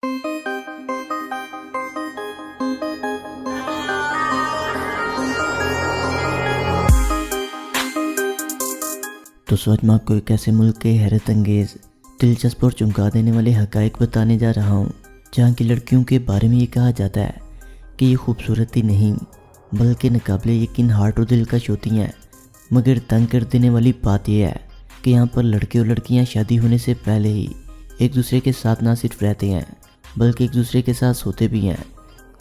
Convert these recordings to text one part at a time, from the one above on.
दोस्तों आज मैं आपको एक ऐसे मुल्क के हैरत अंगेज़, दिलचस्प और चौंका देने वाले हक़ाइक़ बताने जा रहा हूँ, जहाँ की लड़कियों के बारे में ये कहा जाता है कि ये खूबसूरती नहीं बल्कि नाक़ाबिले यकीन हार्ट और दिलकश होती हैं। मगर तंग कर देने वाली बात यह है कि यहाँ पर लड़के और लड़कियाँ शादी होने से पहले ही एक दूसरे के साथ ना सिर्फ रहते हैं बल्कि एक दूसरे के साथ सोते भी हैं।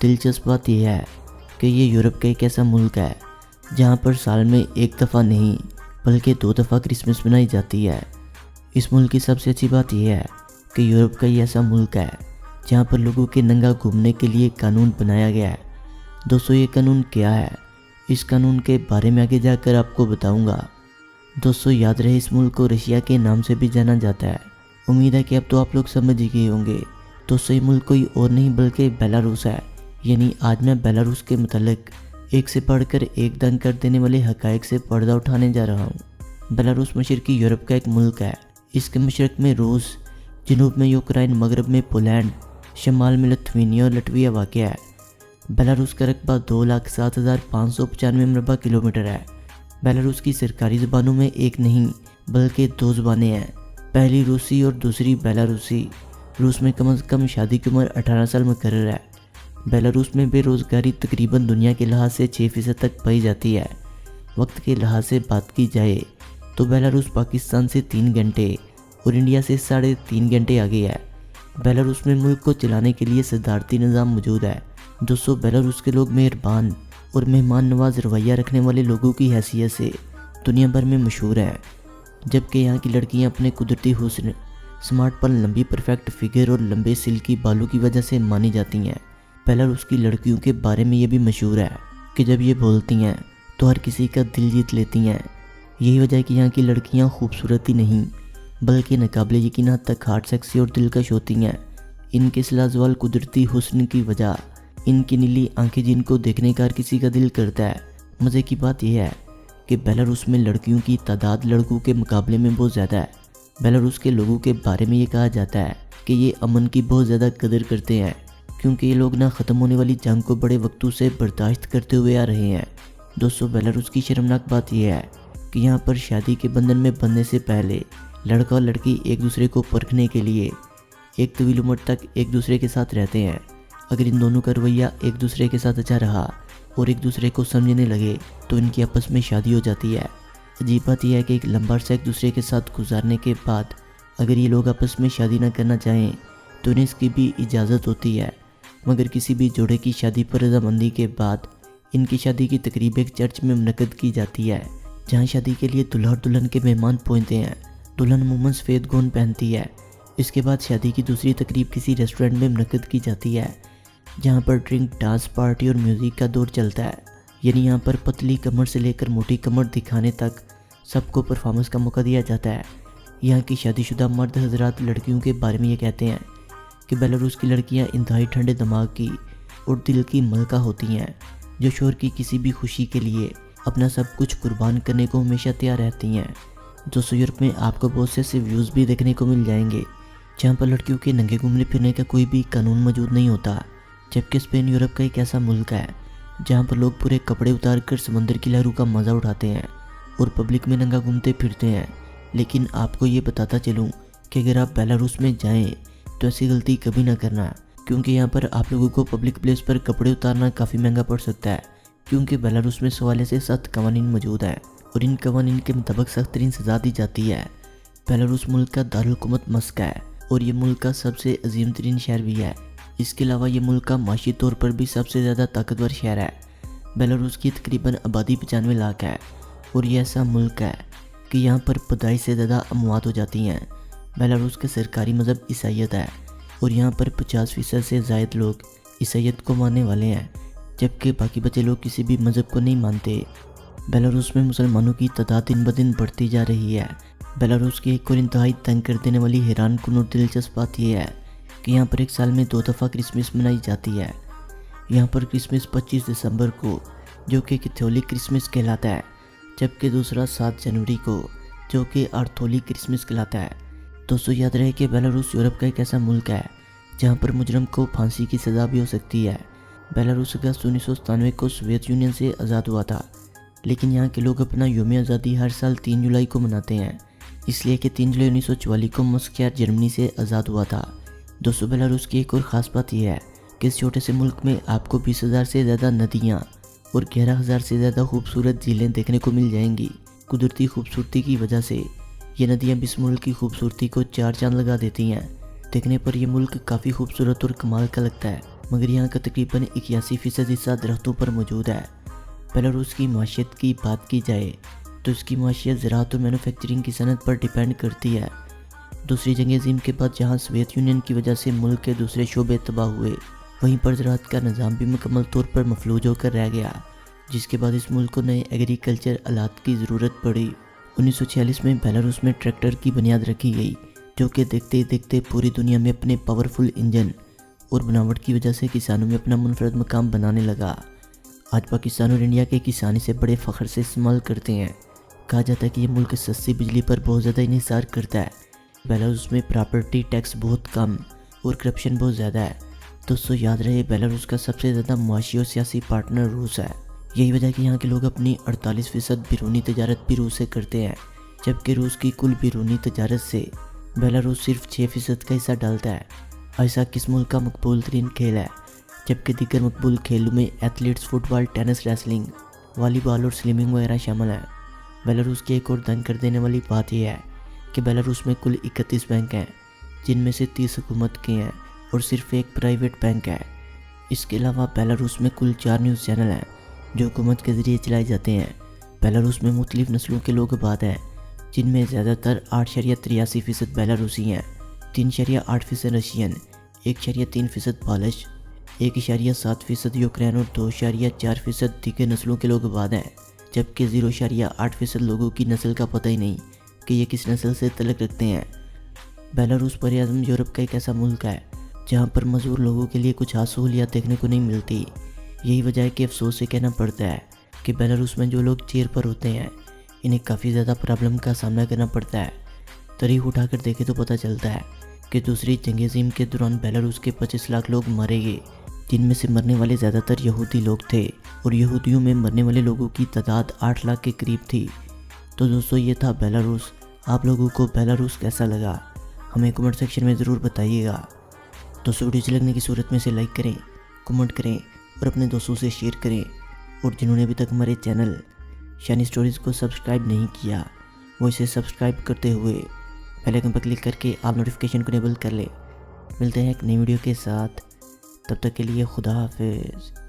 दिलचस्प बात यह है कि ये यूरोप का एक ऐसा मुल्क है जहाँ पर साल में एक दफ़ा नहीं बल्कि 2 दफ़ा क्रिसमस मनाई जाती है। इस मुल्क की सबसे अच्छी बात यह है कि यूरोप का ये ऐसा मुल्क है जहाँ पर लोगों के नंगा घूमने के लिए कानून बनाया गया है। दोस्तों ये कानून क्या है, इस कानून के बारे में आगे जाकर आपको बताऊंगा। दोस्तों याद रहे इस मुल्क को रशिया के नाम से भी जाना जाता है। उम्मीद है कि अब तो आप लोग समझ ही गए होंगे। दोस्तों ये मुल्क कोई और नहीं बल्कि बेलारूस है। यानी आज मैं बेलारूस के मुतालिक एक से पढ़कर एक दंग कर देने वाले हक़ाइक़ से पर्दा उठाने जा रहा हूँ। बेलारूस मशरक़ी यूरोप का एक मुल्क है। इसके मशरक़ में रूस, जनूब में यूक्रेन, मगरब में पोलैंड, शमाल में लिथुआनिया और लटविया वाक़ है। बेलारूस का रकबा 2,07,595 मरबा किलोमीटर है। बेलारूस की सरकारी ज़बानों में एक नहीं बल्कि 2 ज़बानें हैं, पहली रूसी और दूसरी बेलारूसी। रूस में कम से कम शादी की उम्र 18 साल मुकर्रर है। बेलारूस में बेरोज़गारी तकरीबन दुनिया के लिहाज से 6% तक पाई जाती है। वक्त के लिहाज से बात की जाए तो बेलारूस पाकिस्तान से 3 घंटे और इंडिया से 3.5 घंटे आगे है। बेलारूस में मुल्क को चलाने के लिए सदारती निज़ाम मौजूद है। दोस्तों बेलारूस के लोग मेहरबान और मेहमान नवाज रवैया रखने वाले लोगों की हैसियत से दुनिया भर में मशहूर हैं, जबकि यहाँ की लड़कियाँ अपने कुदरती हुस्न, स्मार्टपन, लंबी परफेक्ट फिगर और लंबे सिल्की बालों की वजह से मानी जाती हैं। बेलारूस की लड़कियों के बारे में ये भी मशहूर है कि जब ये बोलती हैं तो हर किसी का दिल जीत लेती हैं। यही वजह है कि यहाँ की लड़कियाँ खूबसूरती नहीं बल्कि नाक़ाबिले यकीन हद तक हार्ट, सेक्सी और दिलकश होती हैं। इनके लाजवाब कुदरती हुस्न की वजह इनकी नीली आंखें, जिनको देखने का हर किसी का दिल करता है। मज़े की बात यह है कि बेलारूस में लड़कियों की तादाद लड़कों के मुकाबले में बहुत ज़्यादा है। बेलारूस के लोगों के बारे में ये कहा जाता है कि ये अमन की बहुत ज़्यादा कदर करते हैं, क्योंकि ये लोग ना ख़त्म होने वाली जंग को बड़े वक्तों से बर्दाश्त करते हुए आ रहे हैं। दोस्तों बेलारूस की शर्मनाक बात यह है कि यहाँ पर शादी के बंधन में बंधने से पहले लड़का और लड़की एक दूसरे को परखने के लिए एक तवील उम्र तक एक दूसरे के साथ रहते हैं। अगर इन दोनों का रवैया एक दूसरे के साथ अच्छा रहा और एक दूसरे को समझने लगे तो इनकी आपस में शादी हो जाती है। अजीब बात यह है कि एक लंबा अरसा एक दूसरे के साथ गुजारने के बाद अगर ये लोग आपस में शादी ना करना चाहें तो इन्हें इसकी भी इजाज़त होती है। मगर किसी भी जोड़े की शादी पर रजामंदी के बाद इनकी शादी की तकरीब एक चर्च में मुनक़्क़द की जाती है, जहां शादी के लिए दूल्हा और दुल्हन के मेहमान पहुंचते हैं। दुल्हन अमूमन सफ़ेद गौन पहनती है। इसके बाद शादी की दूसरी तकरीब किसी रेस्टोरेंट में मुनक़्क़द की जाती है, जहां पर ड्रिंक, डांस, पार्टी और म्यूज़िक का दौर चलता है। यानी यहाँ पर पतली कमर से लेकर मोटी कमर दिखाने तक सबको परफॉर्मेंस का मौका दिया जाता है। यहाँ की शादीशुदा मर्द हजरात लड़कियों के बारे में ये कहते हैं कि बेलारूस की लड़कियां इंतहाई ठंडे दिमाग की और दिल की मलका होती हैं, जो शोहर की किसी भी खुशी के लिए अपना सब कुछ कुर्बान करने को हमेशा तैयार रहती हैं। दोस्तों यूरोप में आपको बहुत से ऐसे व्यूज़ भी देखने को मिल जाएंगे जहां पर लड़कियों के नंगे घूमने फिरने का कोई भी कानून मौजूद नहीं होता, जबकि स्पेन यूरोप का एक ऐसा मुल्क है जहाँ पर लोग पूरे कपड़े उतार कर समंदर की लहरों का मज़ा उठाते हैं और पब्लिक में नंगा घूमते फिरते हैं। लेकिन आपको ये बताता चलूँ कि अगर आप बेलारूस में जाएँ तो ऐसी गलती कभी ना करना, क्योंकि यहाँ पर आप लोगों को पब्लिक प्लेस पर कपड़े उतारना काफ़ी महंगा पड़ सकता है। क्योंकि बेलारूस में 16 से 7 कवानीन मौजूद हैं और इन कवानीन के मुताबिक सख्त तरीन सज़ा दी जाती है। बेलारूस मुल्क का दारुल हुकूमत मस्को है और ये मुल्क का सबसे अजीम तरीन शहर भी है। इसके अलावा ये मुल्क का माशी तौर पर भी सबसे ज़्यादा ताकतवर शहर है। बेलारूस की तकरीबन आबादी 95 लाख है और ये ऐसा मुल्क है कि यहाँ पर पैदाइश से ज़्यादा अमवात हो जाती हैं। बेलारूस का सरकारी मज़हब ईसाईयत है और यहाँ पर 50% से ज़ायद लोग ईसाईयत को मानने वाले हैं, जबकि बाकी बचे लोग किसी भी मज़हब को नहीं मानते। बेलारूस में मुसलमानों की तादाद दिन ब दिन बढ़ती जा रही है। बेलारूस की एक और इंतहाई तंग कर देने वाली हैरान कुन और दिलचस्प बात यह है कि यहाँ पर एक साल में 2 दफ़ा क्रिसमस मनाई जाती है। यहाँ पर क्रिसमस 25 दिसंबर को, जो कि कैथोलिक क्रिसमस कहलाता है, जबकि दूसरा 7 जनवरी को, जो कि आर्थोलिक क्रिसमस कहलाता है। दोस्तों याद रहे कि बेलारूस यूरोप का एक ऐसा मुल्क है जहां पर मुजरम को फांसी की सज़ा भी हो सकती है। बेलारूस अगस्त 1997 को सोवियत यूनियन से आज़ाद हुआ था, लेकिन यहाँ के लोग अपना यौम आज़ादी हर साल 3 जुलाई को मनाते हैं, इसलिए कि 3 जुलाई 1944 को मस्को जर्मनी से आज़ाद हुआ था। दोस्तों, बेलारूस की एक और ख़ास बात यह है कि इस छोटे से मुल्क में आपको 20,000 से ज़्यादा नदियाँ और 11,000 से ज़्यादा खूबसूरत झीलें देखने को मिल जाएंगी। कुदरती खूबसूरती की वजह से ये नदियाँ इस मुल्क की खूबसूरती को 4 चांद लगा देती हैं। देखने पर यह मुल्क काफ़ी खूबसूरत और कमाल का लगता है, मगर यहाँ का तकरीबन 81% हिस्सा दरख्तों पर मौजूद है। बेलारूस की माशियत की बात की जाए तो इसकी माशियत ज़राअत और मैन्युफैक्चरिंग की सनत पर डिपेंड करती है। दूसरी जंग अज़ीम के बाद जहाँ सोवियत यूनियन की वजह से मुल्क के दूसरे शोबे तबाह हुए, वहीं पर ज़राअत का निज़ाम भी मुकम्मल तौर पर मफलूज होकर रह गया, जिसके बाद इस मुल्क को नए एग्रीकल्चर आलात की ज़रूरत पड़ी। 1946 में बेलारूस में ट्रैक्टर की बुनियाद रखी गई, जो कि देखते ही देखते पूरी दुनिया में अपने पावरफुल इंजन और बनावट की वजह से किसानों में अपना मुनफरद मकाम बनाने लगा। आज पाकिस्तान और इंडिया के किसान इसे बड़े फ़ख्र से इस्तेमाल करते हैं। कहा जाता है कि ये मुल्क सस्ती बिजली पर बहुत ज़्यादा इन्हिसार करता है। बेलारूस में प्रॉपर्टी टैक्स बहुत कम और करप्शन बहुत ज़्यादा है। दोस्तों, याद रहे बेलारूस का सबसे ज़्यादा मुआशी और सियासी पार्टनर रूस है। यही वजह है कि यहाँ के लोग अपनी 48% बैरूनी तजारत भी रूस से करते हैं, जबकि रूस की कुल बैरूनी तजारत से बेलारूस सिर्फ 6% का हिस्सा डालता है। ऐसा किस मुल्क का मकबूल तरीन खेल है, जबकि दीगर मकबूल खेलों में athletes, football, tennis, wrestling, volleyball और स्विमिंग वगैरह शामिल हैं। बेलारूस की एक और दंग कर देने वाली बात यह है कि बेलारूस में कुल 31 बैंक हैं, जिनमें से 30 हुकूमत के हैं और सिर्फ एक प्राइवेट बैंक है। इसके अलावा बेलारूस में कुल 4 न्यूज़ चैनल हैं जो हुकूमत के ज़रिए चलाए जाते हैं। बेलारूस में मुख्तलिफ नस्लों के लोग आबाद हैं, जिनमें ज़्यादातर 8.83% बेलारूसी हैं, 3.8% रशियन, 1.3% पालिश, 1.7% यूक्रेन और 2.4% दीगर नस्लों के लोग आबाद हैं, जबकि 0.8% लोगों की नस्ल का पता ही नहीं कि ये किस नस्ल से तल्लुक़ रखते हैं। बेलारूस बरआज़म यूरोप का एक ऐसा मुल्क है जहाँ पर मजदूर लोगों के लिए कुछ खास सहूलियत देखने को नहीं मिलती। यही वजह है कि अफसोस से कहना पड़ता है कि बेलारूस में जो लोग चेयर पर होते हैं, इन्हें काफ़ी ज़्यादा प्रॉब्लम का सामना करना पड़ता है। तारीख उठाकर देखें तो पता चलता है कि दूसरी जंग अज़ीम के दौरान बेलारूस के 25 लाख लोग मारे गए, जिनमें से मरने वाले ज़्यादातर यहूदी लोग थे और यहूदियों में मरने वाले लोगों की तादाद 8 लाख के करीब थी। तो दोस्तों, ये था बेलारूस। आप लोगों को बेलारूस कैसा लगा, हमें कमेंट सेक्शन में ज़रूर बताइएगा। दोस्तों, वीडियो अच्छी लगने की सूरत में इसे लाइक करें, कमेंट करें और अपने दोस्तों से शेयर करें। और जिन्होंने अभी तक हमारे चैनल शानी स्टोरीज़ को सब्सक्राइब नहीं किया, वो इसे सब्सक्राइब करते हुए बेल आइकन पर क्लिक करके ऑल नोटिफिकेशन को इनेबल कर ले। मिलते हैं एक नई वीडियो के साथ, तब तक के लिए खुदा हाफिज़।